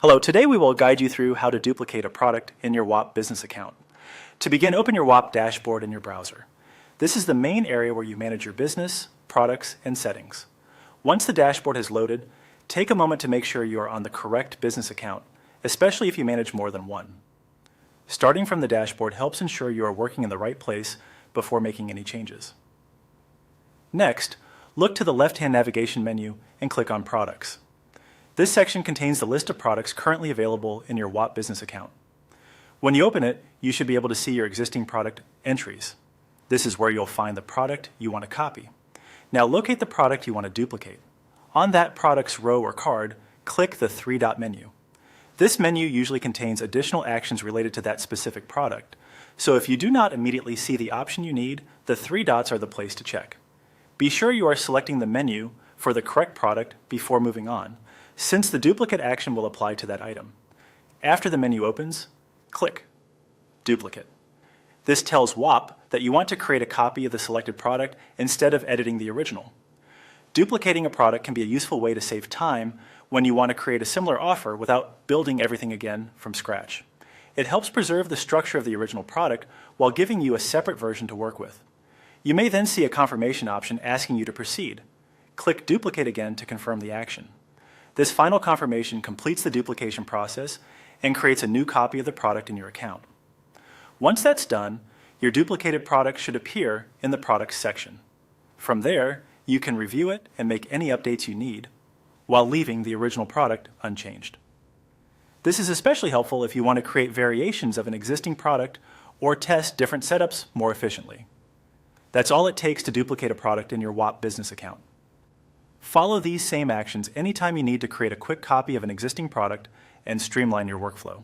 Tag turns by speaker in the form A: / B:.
A: Hello, today we will guide you through how to duplicate a product in your Whop Business Account. To begin, open your Whop dashboard in your browser. This is the main area where you manage your business, products, and settings. Once the dashboard has loaded, take a moment to make sure you are on the correct business account, especially if you manage more than one. Starting from the dashboard helps ensure you are working in the right place before making any changes. Next, look to the left-hand navigation menu and click on Products. This section contains the list of products currently available in your Whop Business Account. When you open it, you should be able to see your existing product entries. This is where you'll find the product you want to copy. Now locate the product you want to duplicate. On that product's row or card, click the three-dot menu. This menu usually contains additional actions related to that specific product. So if you do not immediately see the option you need, the three dots are the place to check. Be sure you are selecting the menu for the correct product before moving on, since the duplicate action will apply to that item. After the menu opens, click Duplicate. This tells Whop that you want to create a copy of the selected product instead of editing the original. Duplicating a product can be a useful way to save time when you want to create a similar offer without building everything again from scratch. It helps preserve the structure of the original product while giving you a separate version to work with. You may then see a confirmation option asking you to proceed. Click Duplicate again to confirm the action. This final confirmation completes the duplication process and creates a new copy of the product in your account. Once that's done, your duplicated product should appear in the Products section. From there, you can review it and make any updates you need, while leaving the original product unchanged. This is especially helpful if you want to create variations of an existing product or test different setups more efficiently. That's all it takes to duplicate a product in your Whop Business Account. Follow these same actions anytime you need to create a quick copy of an existing product and streamline your workflow.